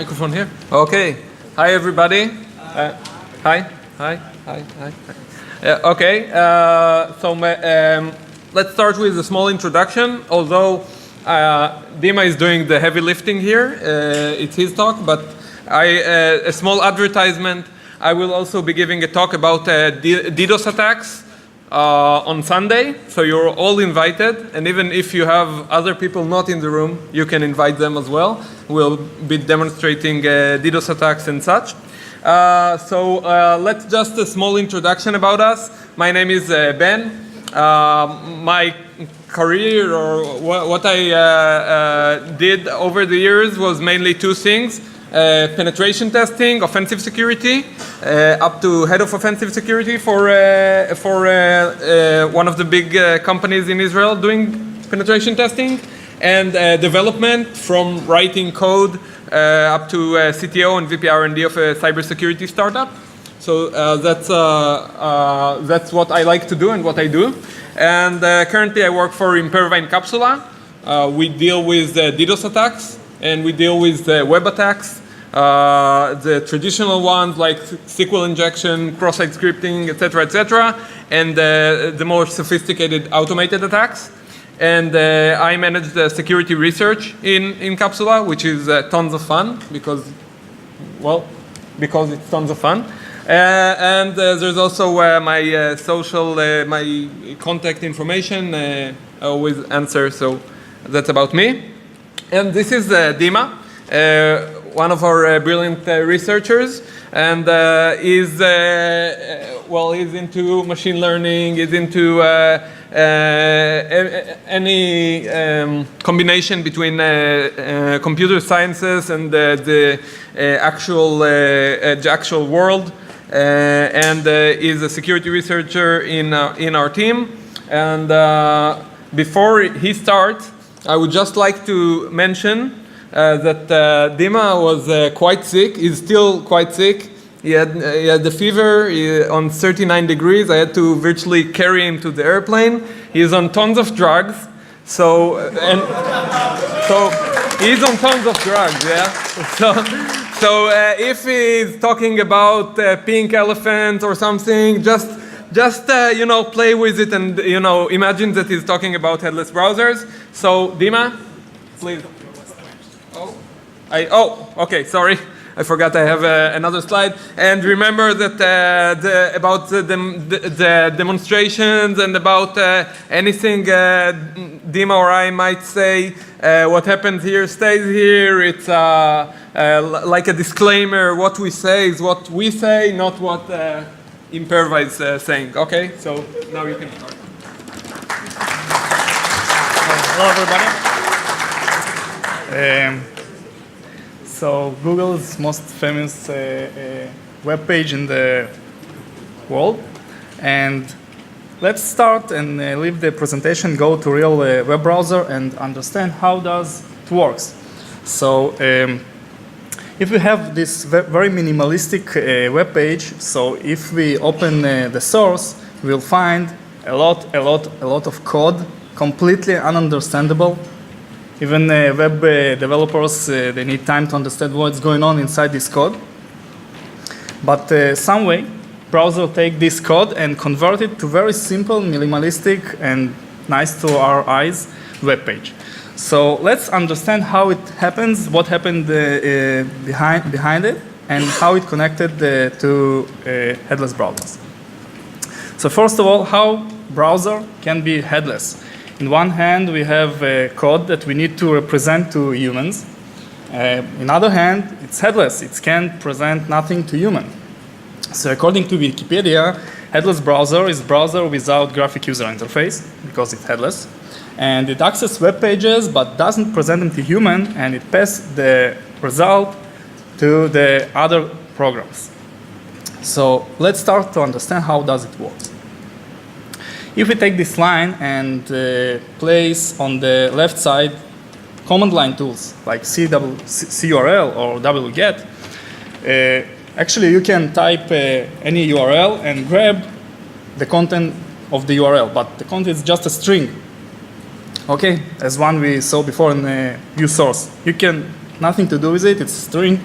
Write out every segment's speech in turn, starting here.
Microphone here. Okay. Hi, everybody. Hi. Let's start with a small introduction. Although Dima is doing the heavy lifting here, it's his talk, but a small advertisement. I will also be giving a talk about DDoS attacks on Sunday, so you're all invited, and even if you have other people not in the room, you can invite them as well. We'll be demonstrating DDoS attacks and such. Let's just a small introduction about us. My name is Ben. My career, or what I did over the years, was mainly two things. Penetration testing, offensive security, up to head of offensive security for one of the big companies in Israel doing penetration testing, and development from writing code up to CTO and VP R&D of a cybersecurity startup. So that's what I like to do and what I do. And currently I work for Imperva in Capsula. We deal with DDoS attacks, and we deal with web attacks. The traditional ones like SQL injection, cross-site scripting, etc., and the more sophisticated automated attacks. And I manage the security research in Capsula, which is tons of fun because it's tons of fun. And there's also my social, my contact information. I always answer, so that's about me. And this is Dima. One of our brilliant researchers, and he's into machine learning, is into any combination between computer sciences and the actual world, and is a security researcher in our team. And before he starts, I would just like to mention that Dima was quite sick. He's still quite sick. He had the fever on 39 degrees. I had to virtually carry him to the airplane. He's on tons of drugs. So he's on tons of drugs, yeah. So if he's talking about pink elephant or something, just play with it and imagine that he's talking about headless browsers. So Dima, please. Okay, sorry. I forgot I have another slide. And remember that about the demonstrations and about anything Dima or I might say, what happens here stays here. It's like a disclaimer. What we say is what we say, not what Imperva is saying. Okay, so now you can start. Hello, everybody. So Google's most famous web page in the world, and let's start and leave the presentation, go to real web browser and understand how does it works. So if we have this very minimalistic web page, so if we open the source, we'll find a lot of code, completely ununderstandable. Even web developers, they need time to understand what's going on inside this code. But some way, browser take this code and convert it to very simple, minimalistic, and nice to our eyes web page. So let's understand how it happens, what happened behind it, and how it connected to headless browsers. So first of all, how browser can be headless. In one hand, we have code that we need to represent to humans. In other hand, it's headless. It can't present nothing to human. So according to Wikipedia, headless browser is browser without graphic user interface because it's headless. And it accesses web pages but doesn't present them to human, and it passes the result to the other programs. So let's start to understand how does it work. If we take this line and place on the left side command line tools like curl or wget, actually you can type any URL and grab the content of the URL, but the content is just a string. Okay, as one we saw before in the view source. You can nothing to do with it. It's a string.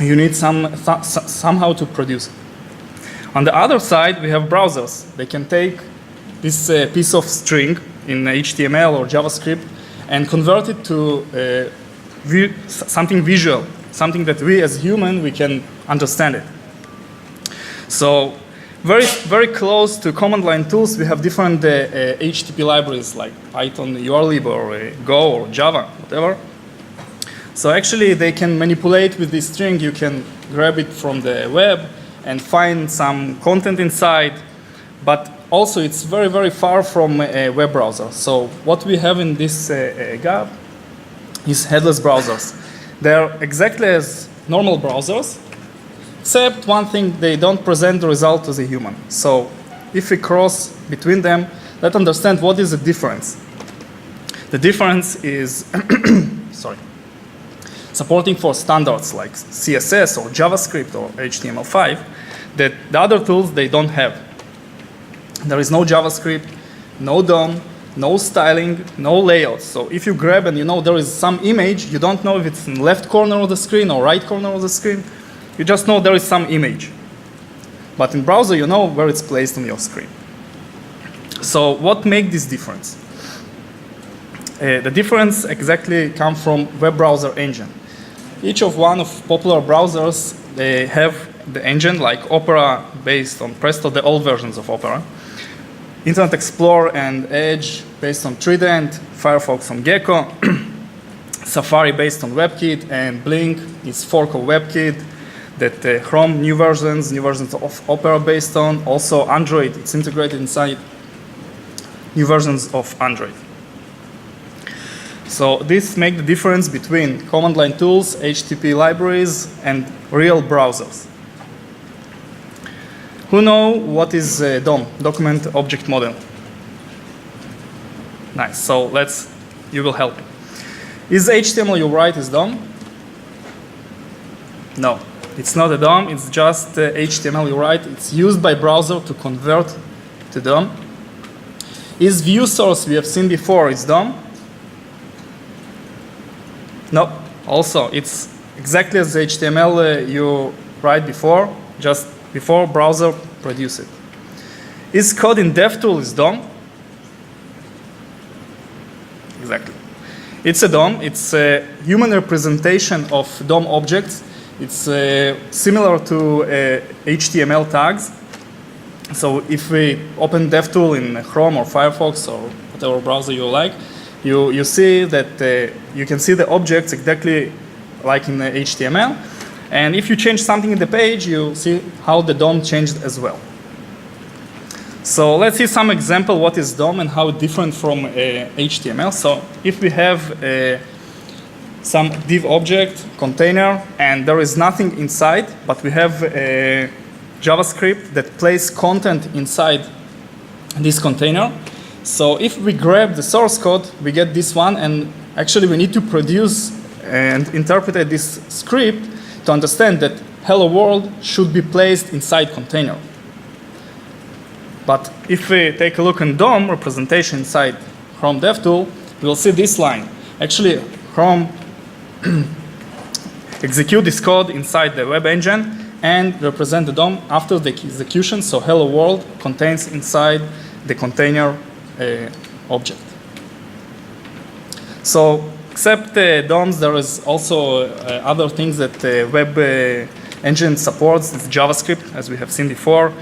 You need somehow to produce it. On the other side, we have browsers. They can take this piece of string in HTML or JavaScript and convert it to something visual, something that we as human, we can understand it. So very, very close to command line tools, we have different HTTP libraries like Python, urlib, or Go, or Java, whatever. So actually, they can manipulate with this string. You can grab it from the web and find some content inside. But also, it's very, very far from a web browser. So what we have in this gap is headless browsers. They're exactly as normal browsers, except one thing, they don't present the result to the human. So if we cross between them, let's understand what is the difference. The difference is sorry, supporting for standards like CSS or JavaScript or HTML5 that the other tools, they don't have. There is no JavaScript, no DOM, no styling, no layouts. So if you grab and you know there is some image, you don't know if it's in the left corner of the screen or right corner of the screen. You just know there is some image. But in browser, you know where it's placed on your screen. So what makes this difference? The difference exactly comes from web browser engine. Each of one of popular browsers, they have the engine like Opera based on Presto, the old versions of Opera. Internet Explorer and Edge based on Trident, Firefox on Gecko, Safari based on WebKit, and Blink is fork of WebKit that Chrome new versions of Opera based on. Also Android, it's integrated inside new versions of Android. So this makes the difference between command line tools, HTTP libraries, and real browsers. Who know what is DOM, Document Object Model? Nice, so you will help. Is HTML you write is DOM? No, it's not a DOM, it's just HTML you write. It's used by browser to convert to DOM. Is view source we have seen before is DOM? No, also it's exactly as HTML you write before, just before browser produce it. Is code in DevTool is DOM? Exactly. It's a DOM. It's a human representation of DOM objects. It's similar to HTML tags. So if we open DevTool in Chrome or Firefox or whatever browser you like, you see that you can see the objects exactly like in HTML. And if you change something in the page, you see how the DOM changed as well. So let's see some example what is DOM and how different from HTML. So if we have some div object container and there is nothing inside, but we have a JavaScript that places content inside this container. So if we grab the source code, we get this one, and actually we need to produce and interpret this script to understand that hello world should be placed inside container. But if we take a look in DOM representation inside Chrome DevTool, we will see this line. Actually, Chrome execute this code inside the web engine and represent the DOM after the execution. So hello world contains inside the container object. So except DOMs, there is also other things that web engine supports. It's JavaScript, as we have seen before,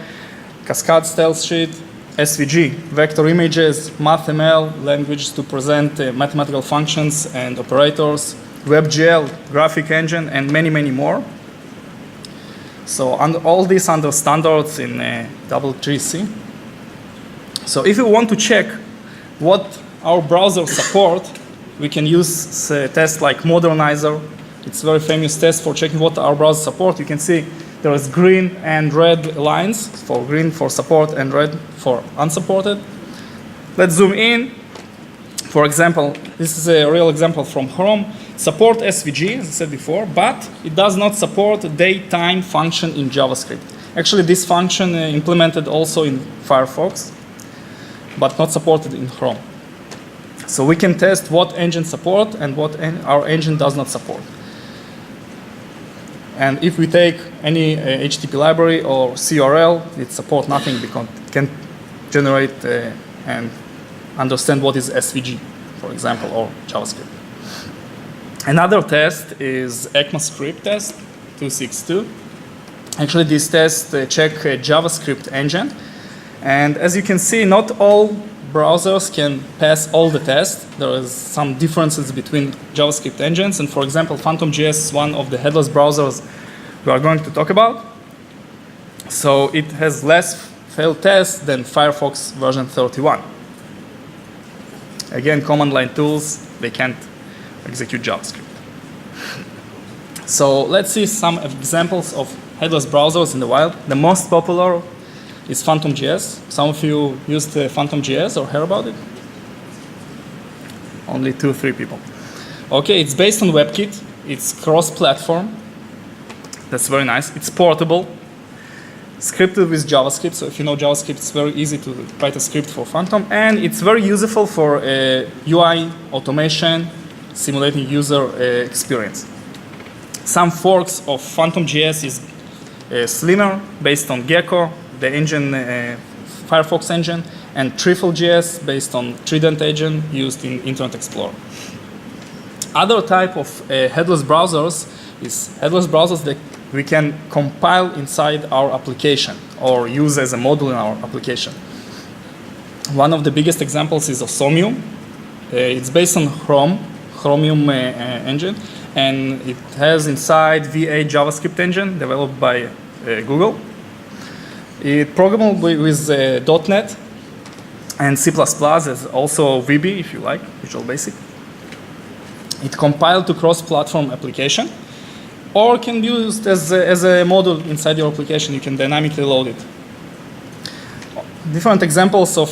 Cascade Style Sheet, SVG, vector images, MathML, languages to present mathematical functions and operators, WebGL, graphic engine, and many, many more. So all these under standards in WebView. So if you want to check what our browser support, we can use a test like Modernizer. It's a very famous test for checking what our browser support. You can see there is green and red lines, for green for support and red for unsupported. Let's zoom in. For example, this is a real example from Chrome. Support SVG, as I said before, but it does not support datetime function in JavaScript. Actually, this function implemented also in Firefox, but not supported in Chrome. So we can test what engine support and what our engine does not support. And if we take any HTTP library or CRL, it supports nothing because it can generate and understand what is SVG, for example, or JavaScript. Another test is ECMAScript test 262. Actually, this test check JavaScript engine. And as you can see, not all browsers can pass all the tests. There is some differences between JavaScript engines. And for example, PhantomJS is one of the headless browsers we are going to talk about. So it has less failed tests than Firefox version 31. Again, command line tools, they can't execute JavaScript. So let's see some examples of headless browsers in the wild. The most popular is PhantomJS. Some of you used PhantomJS or heard about it? Only 2-3 people. Okay, it's based on WebKit. It's cross-platform. That's very nice. It's portable. Scripted with JavaScript. So if you know JavaScript, it's very easy to write a script for Phantom. And it's very useful for UI automation, simulating user experience. Some forks of PhantomJS is Slimmer, based on Gecko, the engine, Firefox engine, and TrifleJS, based on Trident engine used in Internet Explorer. Other type of headless browsers is headless browsers that we can compile inside our application or use as a module in our application. One of the biggest examples is Osomium. It's based on Chromium engine, and it has inside V8 JavaScript engine developed by Google. It's programmable with .NET and C++, as also VB if you like, Visual Basic. It compiled to cross-platform application, or can be used as a module inside your application. You can dynamically load it. Different examples of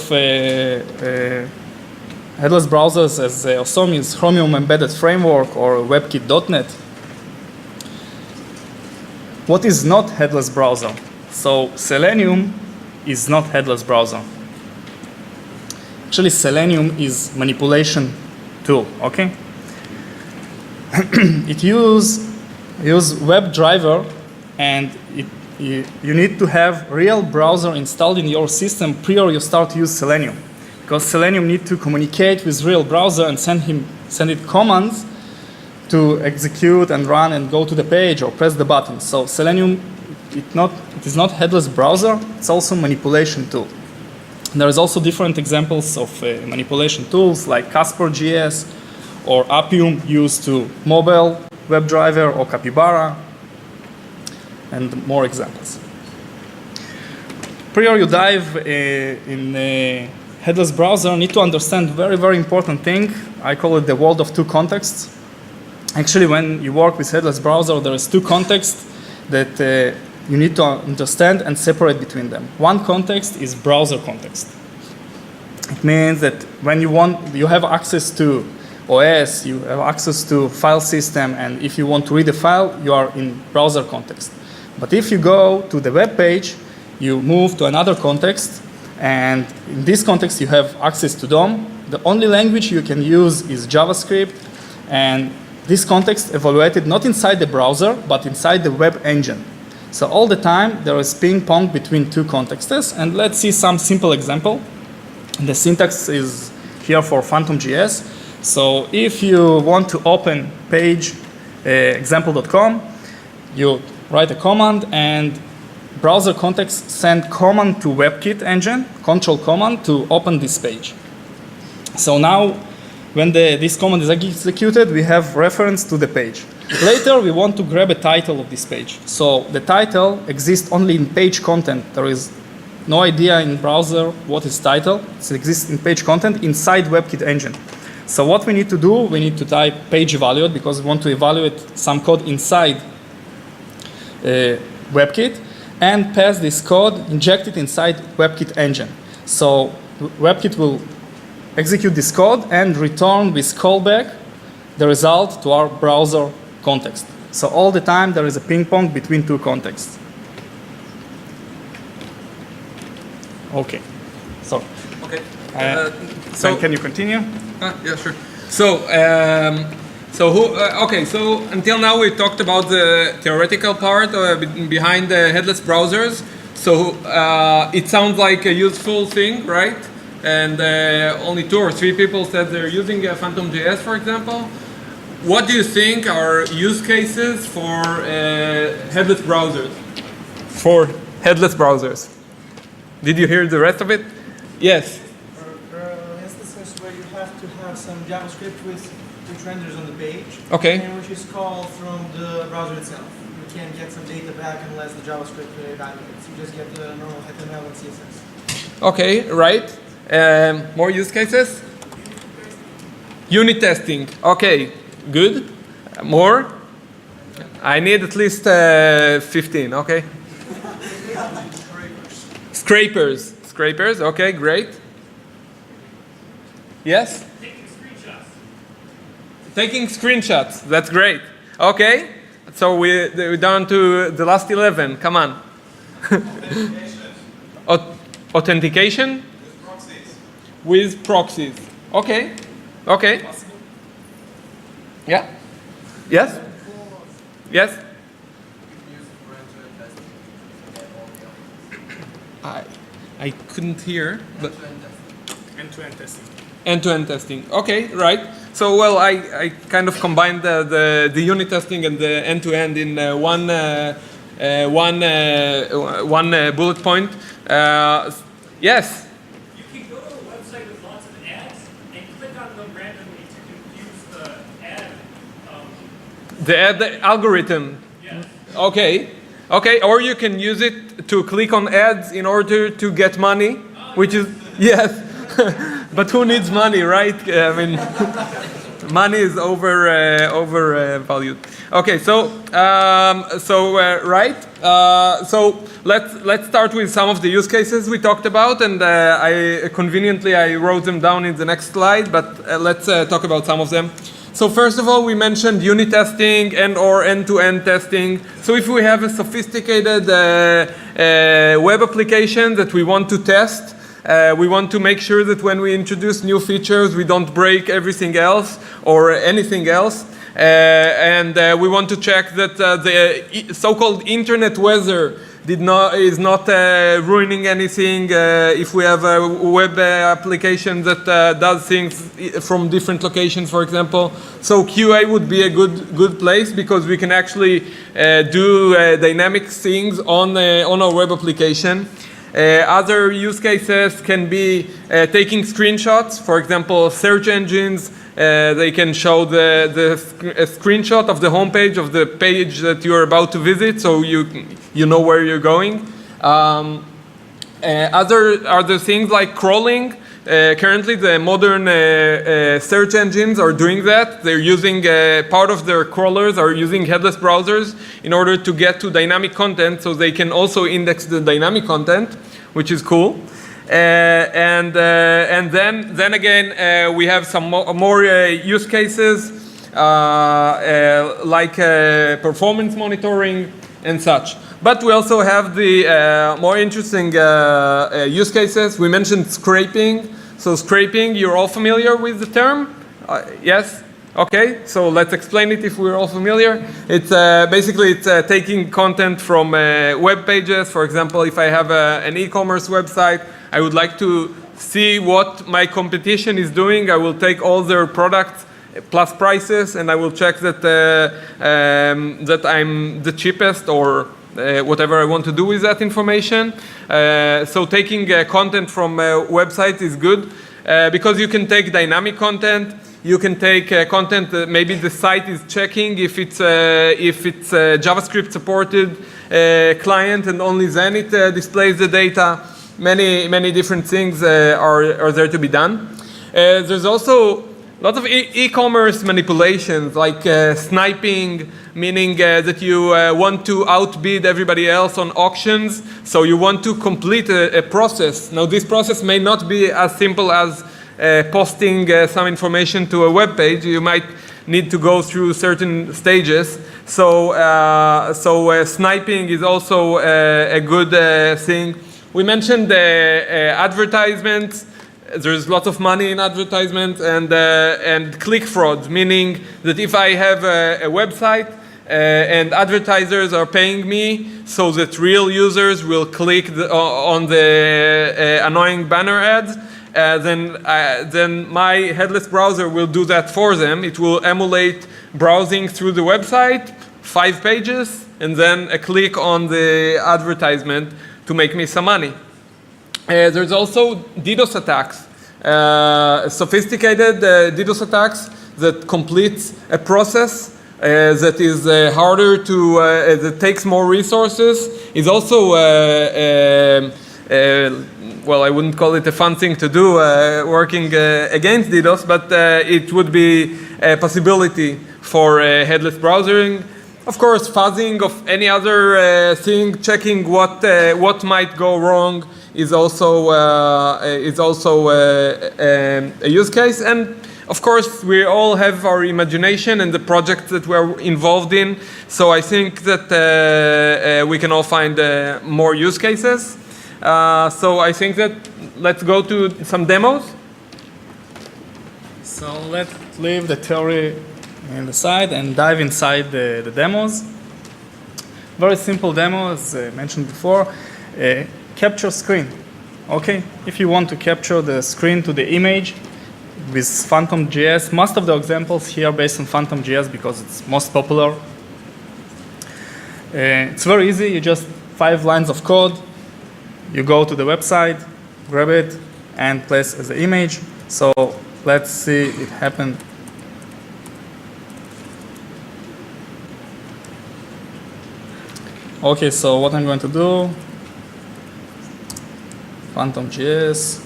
headless browsers as Osomi is Chromium Embedded Framework or WebKit.NET. What is not headless browser? So Selenium is not headless browser. Actually, Selenium is manipulation tool, okay? It use WebDriver, and you need to have real browser installed in your system prior you start to use Selenium. Because Selenium need to communicate with real browser and send it commands to execute and run and go to the page or press the button. So Selenium, it is not headless browser, it's also manipulation tool. And there is also different examples of manipulation tools like Casper.js or Appium used to mobile WebDriver or Capybara, and more examples. Prior you dive in headless browser, need to understand very, very important thing. I call it the world of two contexts. Actually, when you work with headless browser, there is two contexts that you need to understand and separate between them. One context is browser context. It means that when you have access to OS, you have access to file system, and if you want to read a file, you are in browser context. But if you go to the web page, you move to another context, and in this context you have access to DOM. The only language you can use is JavaScript, and this context evaluated not inside the browser, but inside the web engine. So all the time there is ping pong between two contexts, and let's see some simple example. The syntax is here for PhantomJS. So if you want to open page example.com, you write a command, and browser context send command to WebKit engine, control command to open this page. So now when this command is executed, we have reference to the page. Later we want to grab a title of this page. So the title exists only in page content. There is no idea in browser what is title. It exists in page content inside WebKit engine. So what we need to do, we need to type page evaluate because we want to evaluate some code inside WebKit and pass this code, inject it inside WebKit engine. So WebKit will execute this code and return with callback the result to our browser context. So all the time there is a ping pong between two contexts. Okay. So. Okay. So can you continue? Yeah, sure. So until now we talked about the theoretical part behind the headless browsers. So it sounds like a useful thing, right? And only 2 or 3 people said they're using Phantom.js, for example. What do you think are use cases for headless browsers? For headless browsers. Did you hear the rest of it? Yes. Instances where you have to have some JavaScript which renders on the page, Okay. and which is called from the browser itself. You can't get some data back unless the JavaScript evaluates. You just get the normal HTML and CSS. Okay, right. More use cases? Unit testing. Okay, good. More? I need at least 15, okay? Scrapers. Scrapers, okay, great. Yes? Taking screenshots. Taking screenshots, that's great. Okay, so we're down to the last 11, come on. Authentication? With proxies. Okay, okay. Yeah? Yes? Yes? I couldn't hear, but End-to-end testing. end-to-end testing. Okay, right. So well, I kind of combined the unit testing and the end-to-end in one bullet point. Yes. You can go to a website with lots of ads and click on them randomly to confuse the ad. The ad algorithm. Yes. Okay. Okay. Or you can use it to click on ads in order to get money, which is yes. But who needs money, right? I mean, money is overvalued. Okay, so right. So let's start with some of the use cases we talked about, and I conveniently wrote them down in the next slide. But let's talk about some of them. So first of all, we mentioned unit testing and/or end-to-end testing. So if we have a sophisticated web application that we want to test. We want to make sure that when we introduce new features, we don't break everything else or anything else. And we want to check that the so-called internet weather is not ruining anything. If we have a web application that does things from different locations, for example. So QA would be a good place because we can actually do dynamic things on our web application. Other use cases can be taking screenshots. For example, search engines, they can show a screenshot of the homepage of the page that you're about to visit, so you know where you're going. Other things like crawling. Currently, the modern search engines are doing that. They're using part of their crawlers are using headless browsers in order to get to dynamic content, so they can also index the dynamic content, which is cool. And then again, we have some more use cases like performance monitoring and such. But we also have the more interesting use cases. We mentioned scraping. So scraping, you're all familiar with the term? Yes? Okay, so let's explain it if we're all familiar. It's basically taking content from web pages. For example, if I have an e-commerce website, I would like to see what my competition is doing. I will take all their products plus prices, and I will check that that I'm the cheapest or whatever I want to do with that information. So taking content from a website is good because you can take dynamic content. You can take content that maybe the site is checking if it's JavaScript supported client, and only then it displays the data. Many different things are there to be done. There's also lots of e-commerce manipulations like sniping, meaning that you want to outbid everybody else on auctions. So you want to complete a process. Now this process may not be as simple as posting some information to a web page. You might need to go through certain stages. So sniping is also a good thing. We mentioned advertisements. there's lots of money in advertisement and click fraud, meaning that if I have a website and advertisers are paying me so that real users will click on the annoying banner ads, then my headless browser will do that for them. It will emulate browsing through the website, 5 pages, and then a click on the advertisement to make me some money. There's also DDoS attacks, sophisticated DDoS attacks that complete a process that is harder to, that takes more resources, is also, well, I wouldn't call it a fun thing to do, working against DDoS, but it would be a possibility for headless browsing. Of course, fuzzing of any other thing, checking what might go wrong is also a use case. And of course, we all have our imagination and the projects that we're involved in. So I think that we can all find more use cases. So I think that let's go to some demos. So let's leave the theory in the side and dive inside the demos. Very simple demo, as I mentioned before. Capture screen. Okay, if you want to capture the screen to the image with Phantom.js, most of the examples here are based on Phantom.js because it's most popular. It's very easy. You just 5 lines of code. You go to the website, grab it, and place as an image. So let's see it happen. Okay, so what I'm going to do, Phantom.js,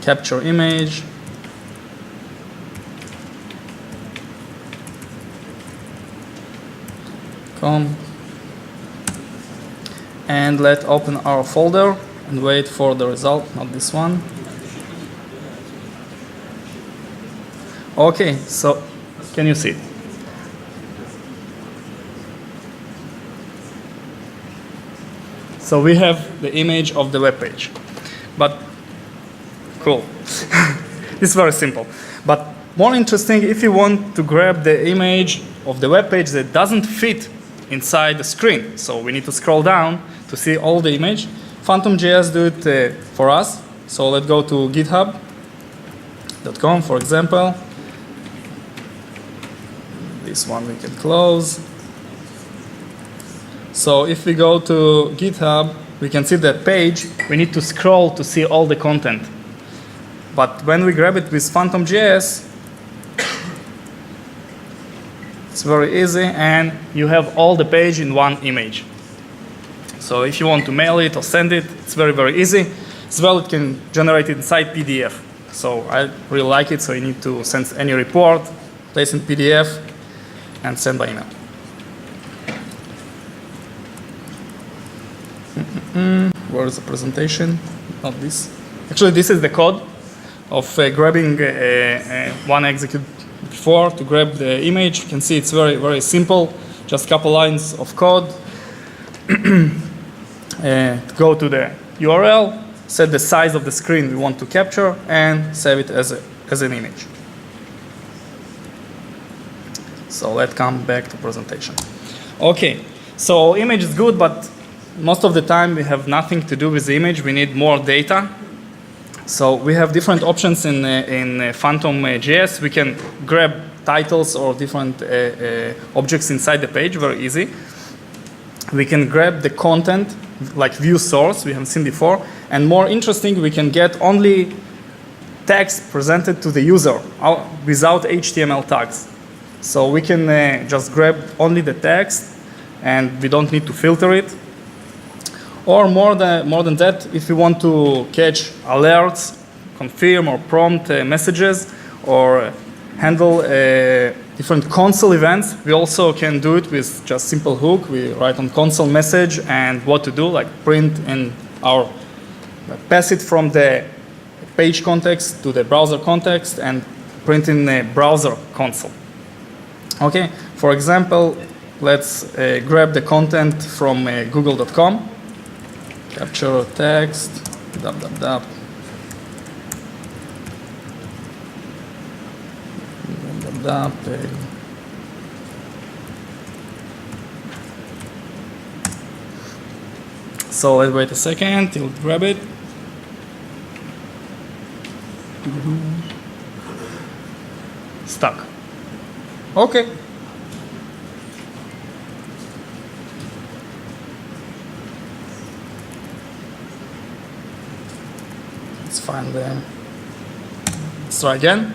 capture image, and let's open our folder and wait for the result, not this one. Okay, so can you see it? So we have the image of the web page, but cool. This is very simple. But more interesting, if you want to grab the image of the web page that doesn't fit inside the screen, so we need to scroll down to see all the image. Phantom.js do it for us. So let's go to github.com, for example. This one we can close. So if we go to GitHub, we can see that page. We need to scroll to see all the content. But when we grab it with Phantom.js, it's very easy, and you have all the page in one image. So if you want to mail it or send it, it's very, very easy. As well, it can generate it inside PDF. So I really like it, so you need to send any report, place in PDF, and send by email. Where is the presentation? Not this. Actually, this is the code of grabbing one execute before to grab the image. You can see it's very, very simple. Just a couple lines of code. Go to the URL, set the size of the screen we want to capture, and save it as an image. So let's come back to presentation. Okay, so image is good, but most of the time we have nothing to do with the image. We need more data. So we have different options in Phantom.js. We can grab titles or different objects inside the page, very easy. We can grab the content, like view source, we haven't seen before. And more interesting, we can get only text presented to the user without HTML tags. So we can just grab only the text, and we don't need to filter it. Or more than that, if we want to catch alerts, confirm or prompt messages, or handle different console events, we also can do it with just simple hook. We write on console message and what to do, like print in our, pass it from the page context to the browser context and print in the browser console. Okay, for example, let's grab the content from google.com. Capture text, Dub, dub, dub. Dub, dub, dub. So let's wait a second till it grab it. Stuck. Okay. Let's find the. Let's try again.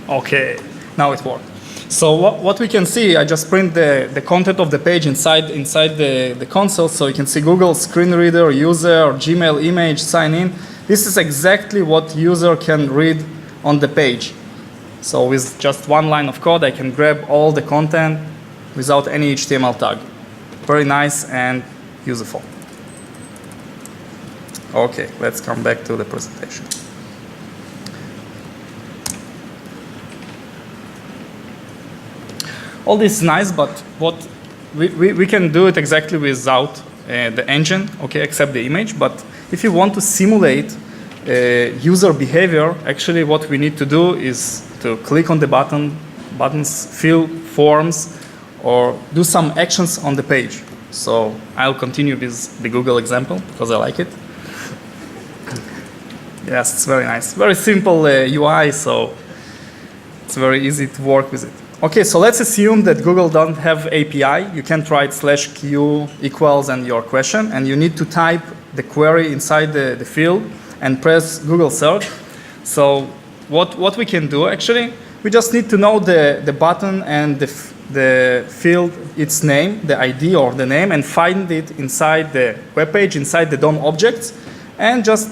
Okay, now it worked. So what we can see, I just print the content of the page inside the console, so you can see Google screen reader, user, Gmail, image, sign in. This is exactly what user can read on the page. So with just one line of code, I can grab all the content without any HTML tag. Very nice and useful. Okay, let's come back to the presentation. All this is nice, but what we can do it exactly without the engine, okay, except the image. But if you want to simulate user behavior, actually what we need to do is to click on the buttons, fill forms, or do some actions on the page. So I'll continue with the Google example because I like it. Yes, it's very nice. Very simple UI, so it's very easy to work with it. Okay, so let's assume that Google doesn't have API. You can't write /q equals and your question, and you need to type the query inside the field and press Google search. So what we can do actually, we just need to know the button and the field, its name, the ID or the name, and find it inside the web page, inside the DOM objects, and just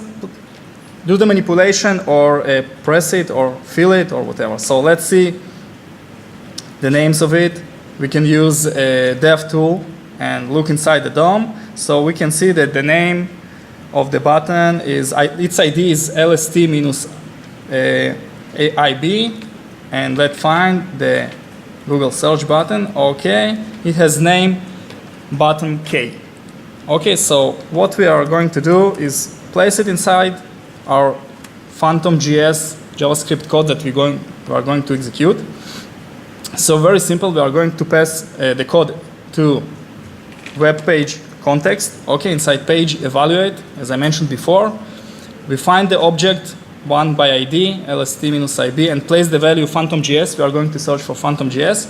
do the manipulation or press it or fill it or whatever. So let's see the names of it. We can use a dev tool and look inside the DOM. So we can see that the name of the button is, its ID is LST-AIB. And let's find the Google search button. Okay, it has name button K. Okay, so what we are going to do is place it inside our Phantom.js JavaScript code that we are going to execute. So very simple, we are going to pass the code to web page context. Okay, inside page evaluate, as I mentioned before. We find the object one by ID, LST-IB, and place the value Phantom.js. We are going to search for Phantom.js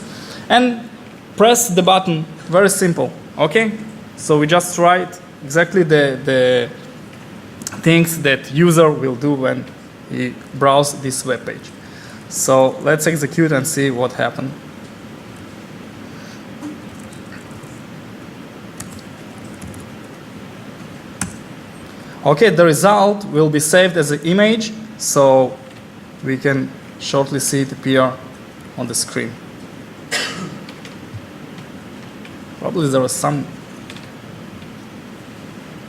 and press the button. Very simple. Okay, so we just write exactly the things that user will do when he browses this web page. So let's execute and see what happened. Okay, the result will be saved as an image, so we can shortly see it appear on the screen. Probably there was some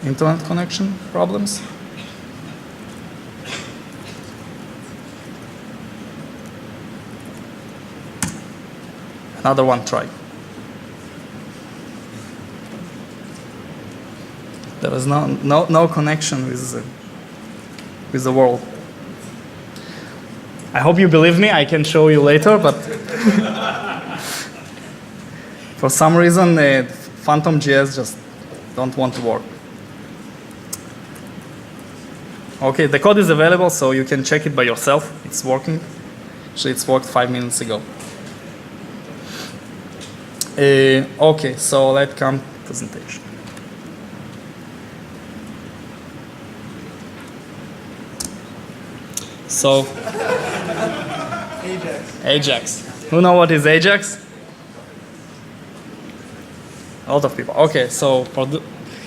internet connection problems. Another one try. There was no connection with the world. I hope you believe me. I can show you later, but for some reason, Phantom.js just don't want to work. Okay, the code is available, so you can check it by yourself. It's working. Actually, it's worked 5 minutes ago. Okay, so let's come to presentation. So, Ajax. Who know what is Ajax? A lot of people. Okay, so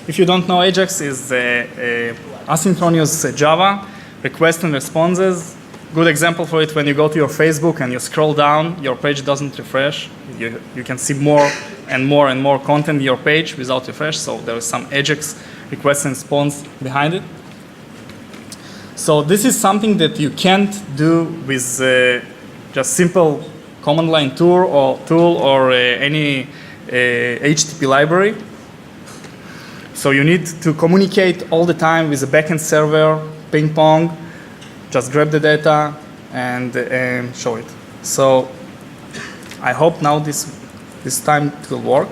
if you don't know, Ajax is asynchronous Java, requests and responses. Good example for it, when you go to your Facebook and you scroll down, your page doesn't refresh. You can see more and more content in your page without refresh, so there is some Ajax request and response behind it. So this is something that you can't do with just simple command line tool or any HTTP library. So you need to communicate all the time with the backend server, ping pong, just grab the data and show it. So I hope now this time it will work.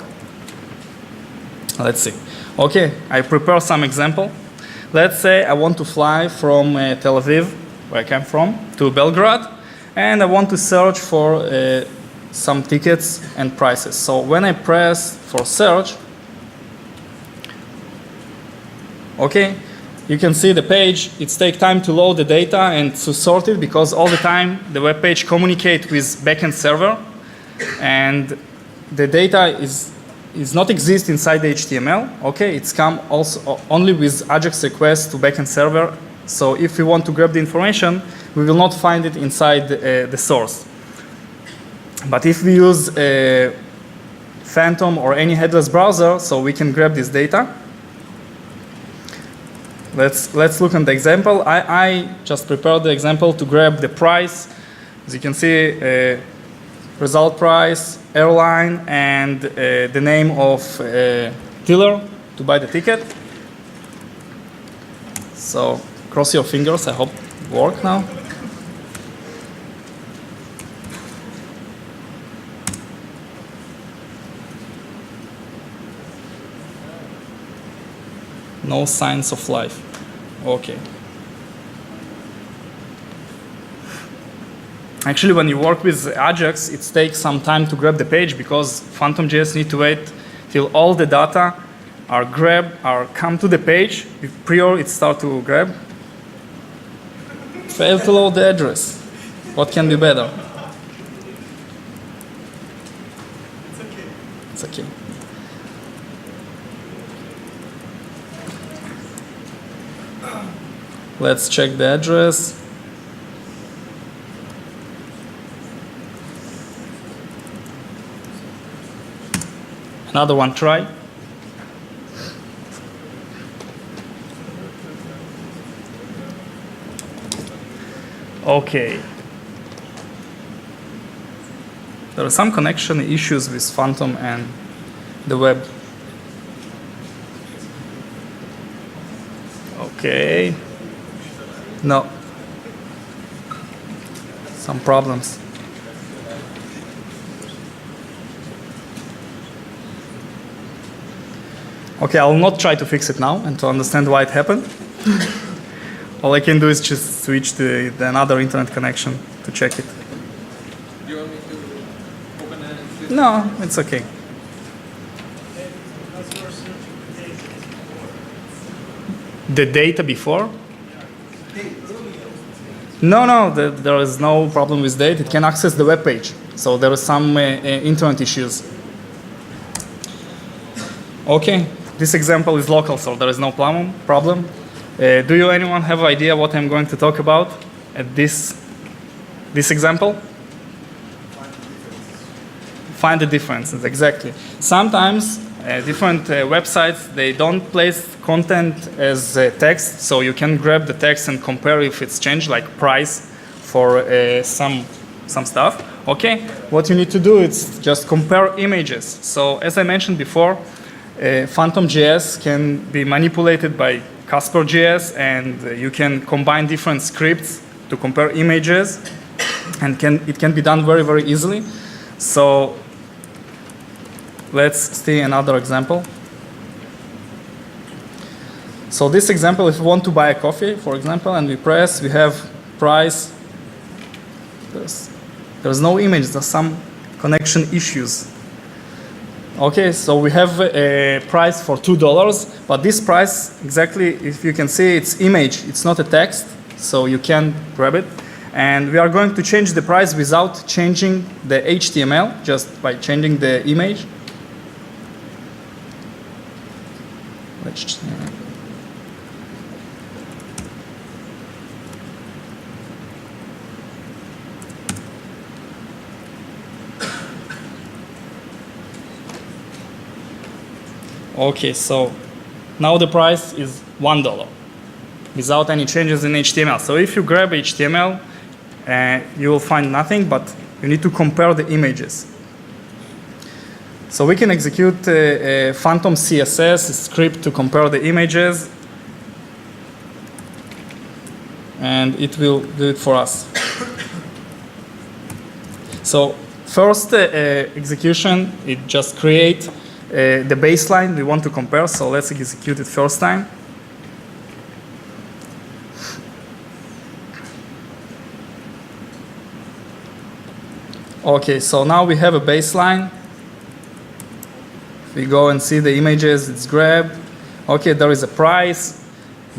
Let's see. Okay, I prepare some example. Let's say I want to fly from Tel Aviv, where I came from, to Belgrade, and I want to search for some tickets and prices. So when I press for search, okay, you can see the page. It takes time to load the data and to sort it because all the time the web page communicates with backend server, and the data is not exist inside the HTML. Okay, it's come also only with AJAX request to backend server. So if we want to grab the information, we will not find it inside the source. But if we use Phantom or any headless browser, so we can grab this data. Let's look at the example. I just prepared the example to grab the price. As you can see, result price, airline, and the name of dealer to buy the ticket. So cross your fingers. I hope it works now. No signs of life. Okay. Actually, when you work with AJAX, it takes some time to grab the page because Phantom.js need to wait till all the data are come to the page prior it start to grab. Failed to load the address. What can be better? It's okay. Let's check the address. Another one try. Okay. There are some connection issues with Phantom and the web. Okay. No. Some problems. Okay, I will not try to fix it now and to understand why it happened. All I can do is just switch to another internet connection to check it. Do you want me to open it? No, it's okay. The data before? No, there is no problem with data. It can access the web page. So there are some internet issues. Okay, this example is local, so there is no problem. Do you anyone have an idea what I'm going to talk about at this example? Find the differences, exactly. Sometimes different websites, they don't place content as text, so you can grab the text and compare if it's changed, like price for some stuff. Okay, what you need to do is just compare images. So as I mentioned before, Phantom.js can be manipulated by Casper.js, and you can combine different scripts to compare images, and it can be done very, very easily. So let's see another example. So this example, if you want to buy a coffee, for example, and we press, we have price. There's no image, there's some connection issues. Okay, so we have a price for $2, but this price, exactly, if you can see, it's image, it's not a text, so you can grab it. And we are going to change the price without changing the HTML, just by changing the image. Okay, so now the price is $1 without any changes in HTML. So if you grab HTML, you will find nothing, but you need to compare the images. So we can execute a Phantom CSS script to compare the images, and it will do it for us. So first execution, it just create the baseline we want to compare. So let's execute it first time. Okay, so now we have a baseline. We go and see the images, it's grabbed. Okay, there is a price,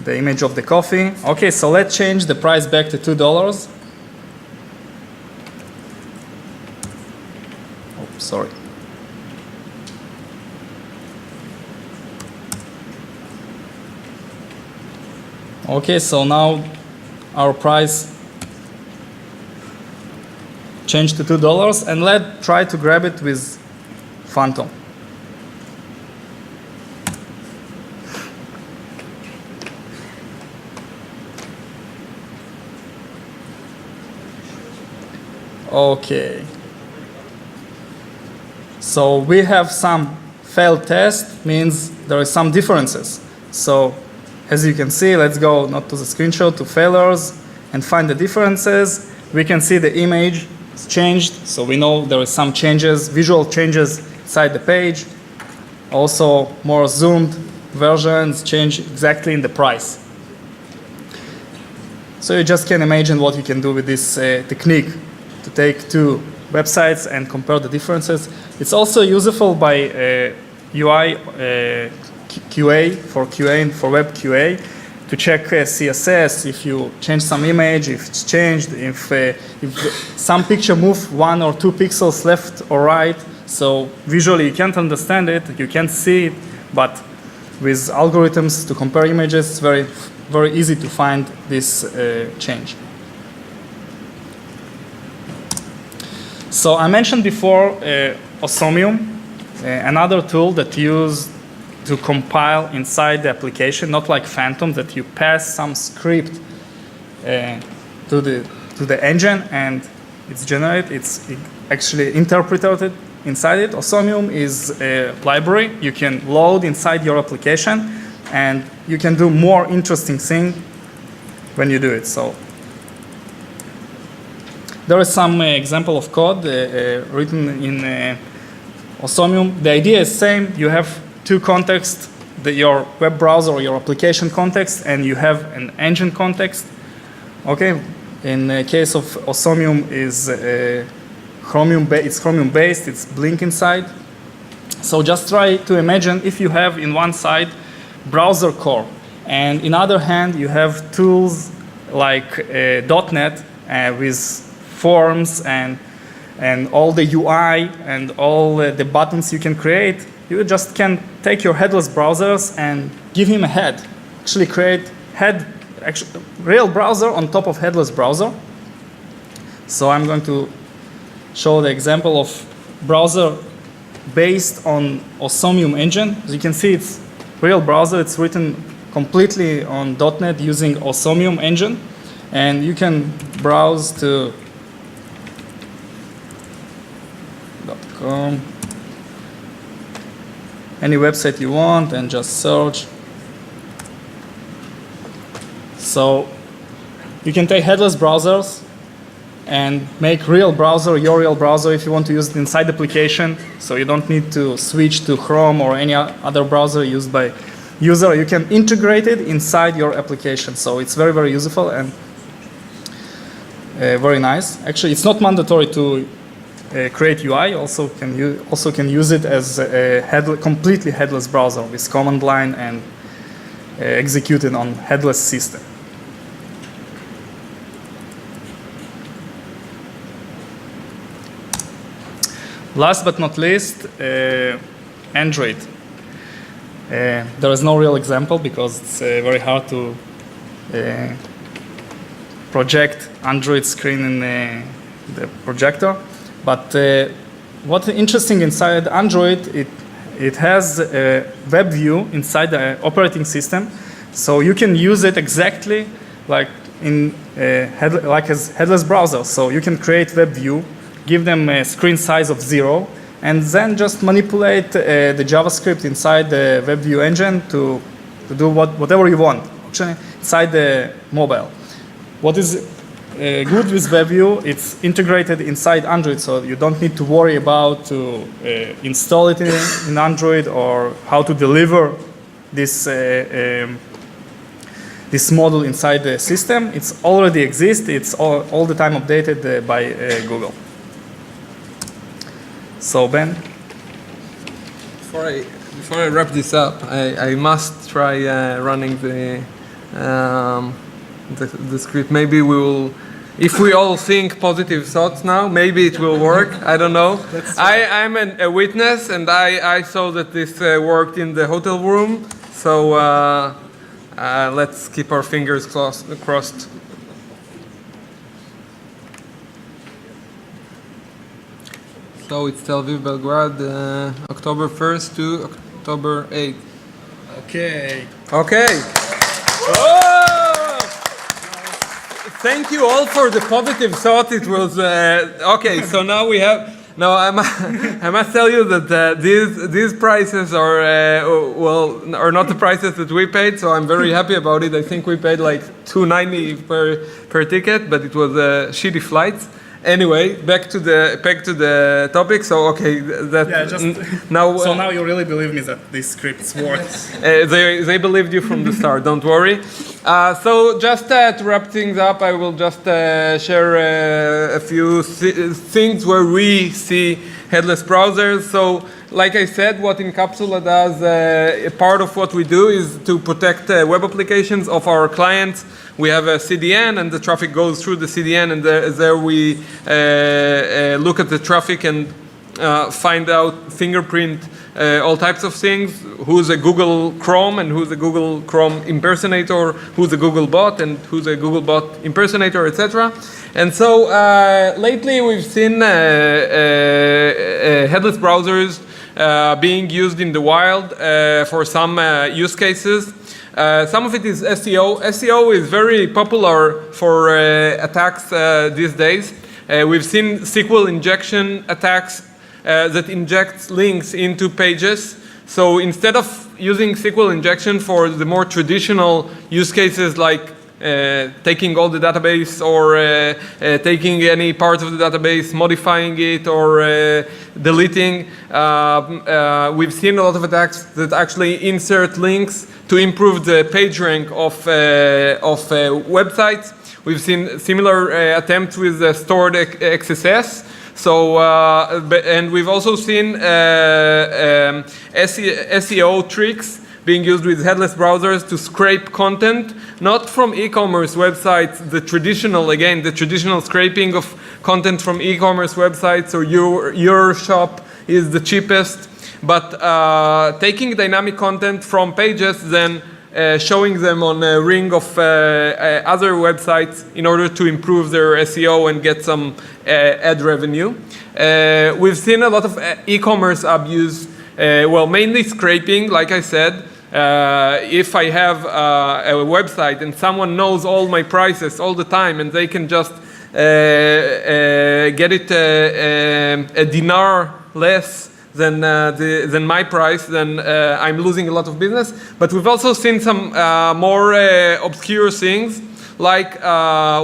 the image of the coffee. Okay, so let's change the price back to $2. Oh, sorry. Okay, so now our price changed to $2, and let's try to grab it with Phantom. Okay. So we have some failed test, means there is some differences. So as you can see, let's go not to the screenshot, to failures, and find the differences. We can see the image is changed, so we know there is some changes, visual changes inside the page. Also more zoomed versions change exactly in the price. So you just can imagine what you can do with this technique, to take two websites and compare the differences. It's also useful by UI QA, for QA and for web QA, to check CSS, if you change some image, if it's changed, if some picture move 1 or 2 pixels left or right. So visually you can't understand it, you can't see it, but with algorithms to compare images, it's very, very easy to find this change. So I mentioned before Osomium, another tool that used to compile inside the application, not like Phantom, that you pass some script to the engine and it's generated, it's actually interpreted inside it. Osomium is a library you can load inside your application, and you can do more interesting thing when you do it. So there is some example of code written in Osomium. The idea is same. You have two contexts, your web browser or your application context, and you have an engine context. Okay, in the case of Osomium is Chromium, it's Chromium based, it's Blink inside. So just try to imagine if you have in one side browser core, and in other hand you have tools like .NET with forms and all the UI and all the buttons you can create. You just can take your headless browsers and give him a head. Actually create real browser on top of headless browser. So I'm going to show the example of browser based on Osomium engine. As you can see, it's real browser. It's written completely on .NET using Osomium engine. And you can browse to .com, any website you want, and just search. So you can take headless browsers and make real browser, your real browser, if you want to use it inside the application. So you don't need to switch to Chrome or any other browser used by user. You can integrate it inside your application. So it's very, very useful and very nice. Actually, it's not mandatory to create UI. Also can use it as a completely headless browser with command line and executed on headless system. Last but not least, Android. There is no real example because it's very hard to project Android screen in the projector. But what's interesting inside Android, it has a WebView inside the operating system, so you can use it exactly like as headless browser. So you can create WebView, give them a screen size of 0, and then just manipulate the JavaScript inside the WebView engine to do whatever you want, actually, inside the mobile. What is good with WebView, it's integrated inside Android, so you don't need to worry about to install it in Android or how to deliver this this model inside the system. It's already exists. It's all the time updated by Google. So Ben? Before I wrap this up, I must try running the script. Maybe we will, if we all think positive thoughts now, maybe it will work. I don't know. I'm a witness, and I saw that this worked in the hotel room. So let's keep our fingers crossed. So it's Tel Aviv, Belgrade, October 1st to October 8th. Okay. Okay. Oh! Thank you all for the positive thought. It was okay. So now we have. Now I must tell you that these prices are are not the prices that we paid. So I'm very happy about it. I think we paid like $290 per ticket, but it was shitty flights. Anyway, back to the topic. So okay, that now. So now you really believe me that these scripts work. They believed you from the start. Don't worry. So just to wrap things up, I will just share a few things where we see headless browsers. So, like I said, what Incapsula does, a part of what we do is to protect web applications of our clients. We have a CDN, and the traffic goes through the CDN, and there we look at the traffic and find out, fingerprint all types of things. Who's a Google Chrome and who's a Google Chrome impersonator, who's a Google bot and who's a Google bot impersonator, etc. And so lately we've seen headless browsers being used in the wild for some use cases. Some of it is SEO. SEO is very popular for attacks these days. We've seen SQL injection attacks that injects links into pages. So instead of using SQL injection for the more traditional use cases like taking all the database or taking any part of the database, modifying it or deleting, we've seen a lot of attacks that actually insert links to improve the page rank of websites. We've seen similar attempts with stored XSS. So, and we've also seen SEO tricks being used with headless browsers to scrape content, not from e-commerce websites, the traditional scraping of content from e-commerce websites, or your shop is the cheapest, but taking dynamic content from pages, then showing them on a ring of other websites in order to improve their SEO and get some ad revenue. We've seen a lot of e-commerce abuse, mainly scraping, like I said. If I have a website and someone knows all my prices all the time and they can just get it a dinar less than my price, then I'm losing a lot of business. But we've also seen some more obscure things, like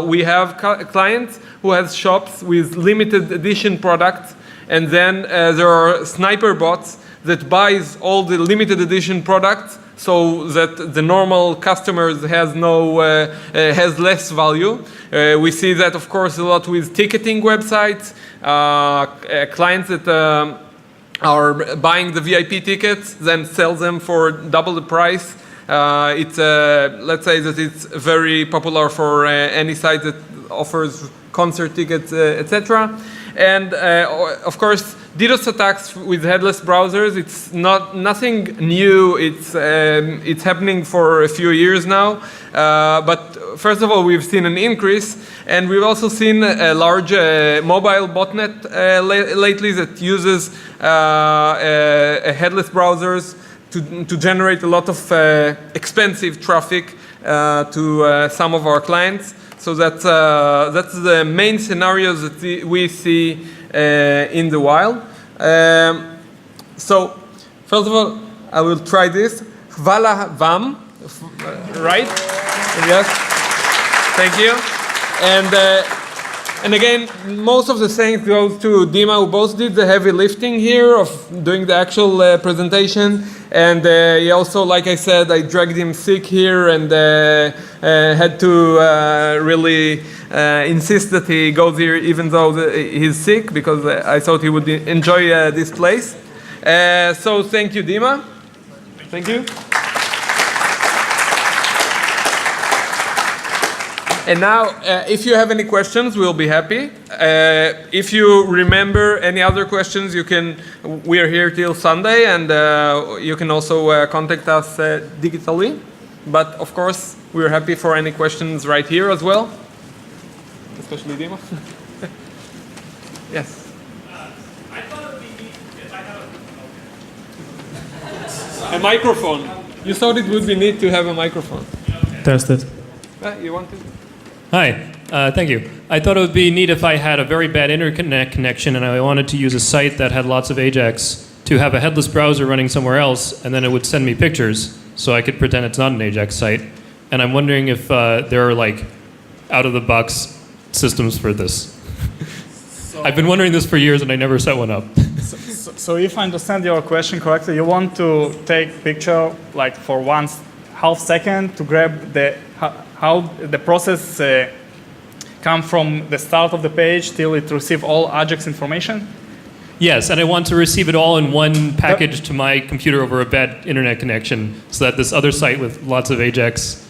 we have clients who have shops with limited edition products, and then there are sniper bots that buys all the limited edition products so that the normal customers has less value. We see that, of course, a lot with ticketing websites, clients that are buying the VIP tickets, then sell them for double the price. Let's say that it's very popular for any site that offers concert tickets, etc. And of course, DDoS attacks with headless browsers, it's nothing new. It's happening for a few years now. But first of all, we've seen an increase, and we've also seen a large mobile botnet lately that uses headless browsers to generate a lot of expensive traffic to some of our clients. So that's the main scenarios that we see in the wild. So, first of all, I will try this. Hvala vam, right? Yes. Thank you. And again, most of the thanks goes to Dima, who both did the heavy lifting here of doing the actual presentation. And he also, like I said, I dragged him sick here and had to really insist that he goes here even though he's sick, because I thought he would enjoy this place. So thank you, Dima. Thank you. And now, if you have any questions, we'll be happy. If you remember any other questions, we are here till Sunday, and you can also contact us digitally. But of course, we're happy for any questions right here as well. Especially Dima. Yes. I thought it would be neat if I had A microphone. You thought it would be neat to have a microphone. Test it. You want to? Hi, thank you. I thought it would be neat if I had a very bad internet connection and I wanted to use a site that had lots of Ajax to have a headless browser running somewhere else, and then it would send me pictures so I could pretend it's not an Ajax site. And I'm wondering if there are like out-of-the-box systems for this. I've been wondering this for years and I never set one up. So if I understand your question correctly, you want to take picture like for 1/2 second to grab how the process come from the start of the page till it receive all Ajax information? Yes, and I want to receive it all in one package to my computer over a bad internet connection so that this other site with lots of Ajax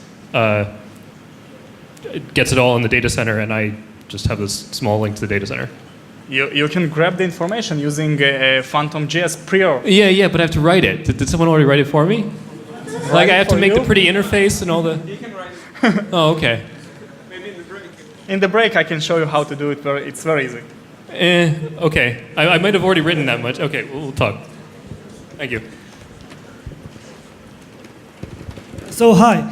gets it all in the data center and I just have this small link to the data center. You can grab the information using Phantom.js prior. Yeah, but I have to write it. Did someone already write it for me? Like I have to make the pretty interface and all the... You can write it. Oh, okay. Maybe in the break. In the break, I can show you how to do it. It's very easy. Okay. I might have already written that much. Okay, we'll talk. Thank you. So hi,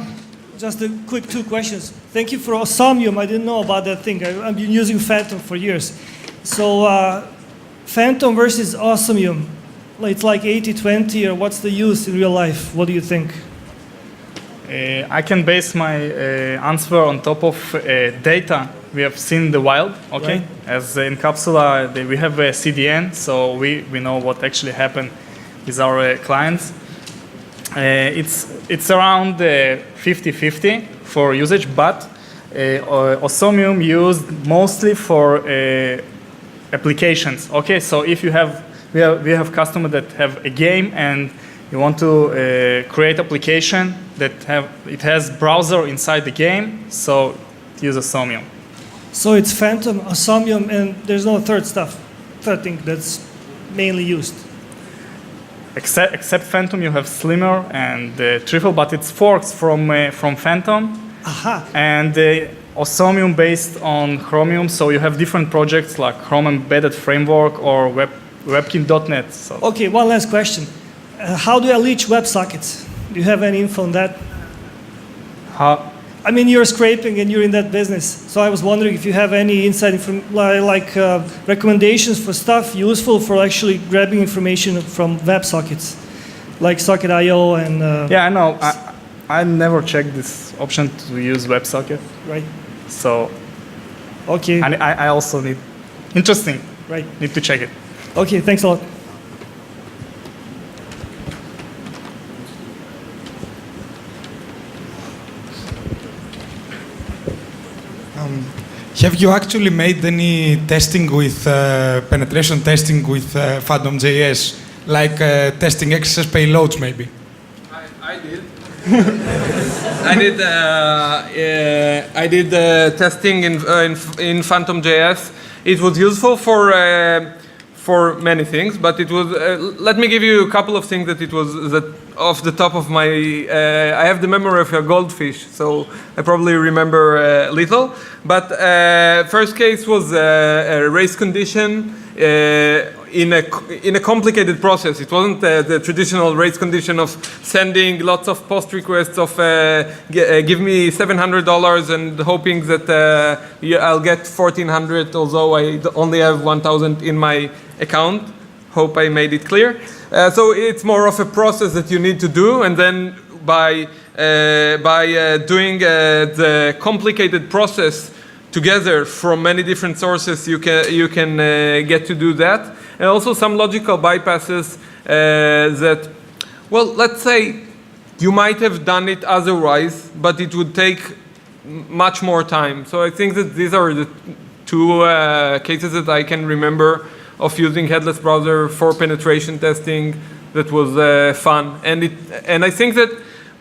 just a quick 2 questions. Thank you for Osmium. I didn't know about that thing. I've been using Phantom for years. So Phantom versus Osmium, it's like 80-20, or what's the use in real life? What do you think? I can base my answer on top of data we have seen in the wild, okay? Right. As in Capsula, we have a CDN, so we know what actually happened with our clients. It's around 50-50 for usage, but Osmium used mostly for applications, okay? So if you have, we have customers that have a game and you want to create application that it has browser inside the game, so use Osmium. So it's Phantom, Osmium, and there's no third thing that's mainly used. Except Phantom, you have Slimmer and Trifle, but it's forks from Phantom. Aha. And Osmium based on Chromium, so you have different projects like Chrome Embedded Framework or Webkin.net. So. Okay, one last question. How do I leech WebSockets? Do you have any info on that? How? I mean, you're scraping and you're in that business, so I was wondering if you have any insight from recommendations for stuff useful for actually grabbing information from WebSockets, like Socket.io and. Yeah, I know. I never checked this option to use WebSocket. Right. So. Okay. And I also need. Interesting. Right. Need to check it. Okay. Thanks a lot. Have you actually made any testing with penetration testing with Phantom.js, like testing XSS payloads maybe? I did. I did testing in Phantom.js. It was useful for many things, but it was. Let me give you a couple of things that it was off the top of my. I have the memory of a goldfish, so I probably remember little. But first case was a race condition in a complicated process. It wasn't the traditional race condition of sending lots of post requests of give me $700 and hoping that I'll get $1,400, although I only have 1,000 in my account. Hope I made it clear. So it's more of a process that you need to do, and then by doing the complicated process together from many different sources, you can get to do that. And also some logical bypasses that, well, let's say you might have done it otherwise, but it would take much more time. So I think that these are the two cases that I can remember of using headless browser for penetration testing that was fun. And I think that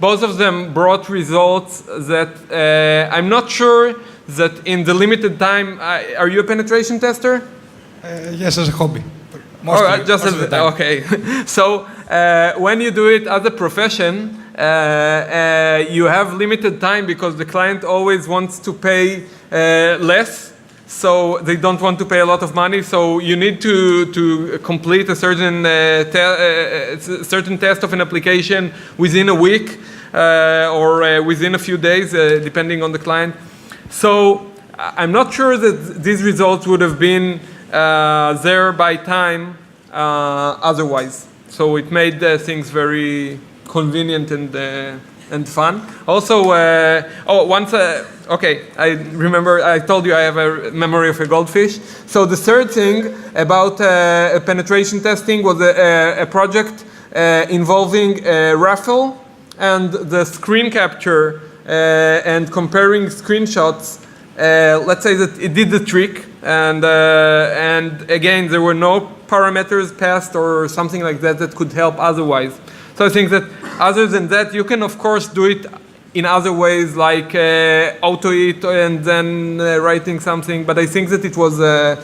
both of them brought results that I'm not sure that in the limited time, are you a penetration tester? Yes, as a hobby. Mostly, just most of the time. okay. So when you do it as a profession, you have limited time because the client always wants to pay less, so they don't want to pay a lot of money. So you need to complete a certain certain test of an application within a week or within a few days, depending on the client. So I'm not sure that these results would have been there by time otherwise. So it made things very convenient and fun. Also, okay, I remember I told you I have a memory of a goldfish. So the third thing about penetration testing was a project involving a raffle and the screen capture and comparing screenshots. Let's say that it did the trick, and again there were no parameters passed or something like that that could help otherwise. So I think that other than that, you can of course do it in other ways, like auto-it and then writing something. But I think that it was a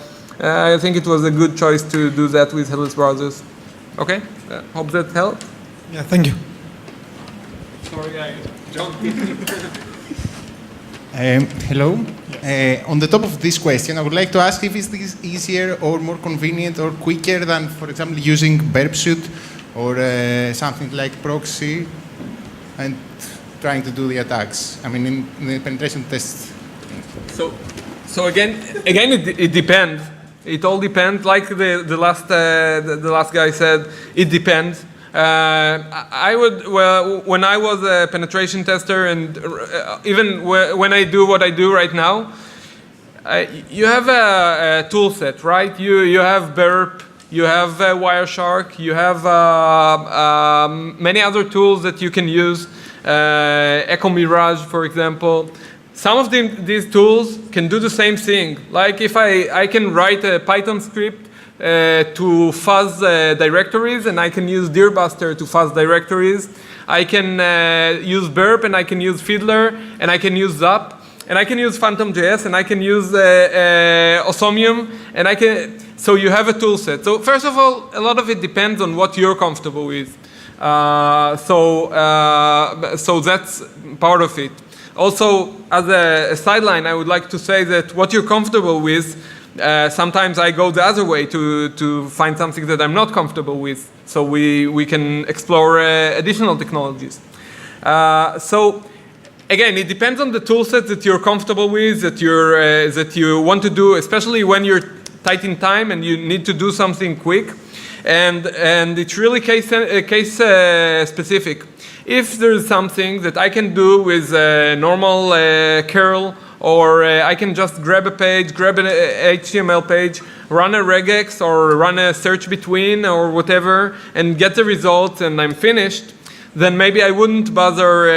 good choice to do that with headless browsers. Okay, hope that helped. Yeah, thank you. Sorry, I jumped. Hello. On the top of this question, I would like to ask if is this easier or more convenient or quicker than, for example, using BalCCon or something like proxy and trying to do the attacks. I mean, in the penetration test. So again, it depends. It all depends. Like the last guy said, it depends. When I was a penetration tester, and even when I do what I do right now, you have a tool set, right? You have Burp, you have Wireshark, you have many other tools that you can use, Echo Mirage, for example. Some of these tools can do the same thing. Like if I can write a Python script to fuzz directories, and I can use Deerbuster to fuzz directories. I can use Burp, and I can use Fiddler, and I can use Zap, and I can use Phantom.js, and I can use Osomium, and I can. So you have a tool set. So first of all, a lot of it depends on what you're comfortable with. So that's part of it. Also, as a sideline, I would like to say that what you're comfortable with. Sometimes I go the other way to find something that I'm not comfortable with, so we can explore additional technologies. So again, it depends on the tool set that you're comfortable with, that you want to do, especially when you're tight in time and you need to do something quick, and it's really case specific. If there's something that I can do with normal curl, or I can just grab a page, grab an HTML page, run a regex or run a search between or whatever, and get the results, and I'm finished, then maybe I wouldn't bother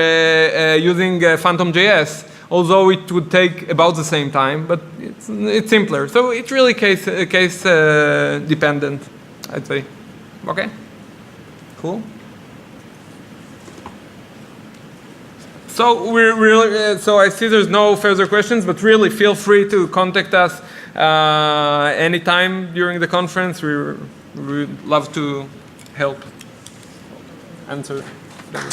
using Phantom.js, although it would take about the same time, but it's simpler. So it's really case dependent, I'd say. Okay, cool. So we're really, so I see there's no further questions, but really feel free to contact us anytime during the conference. We'd love to help answer them.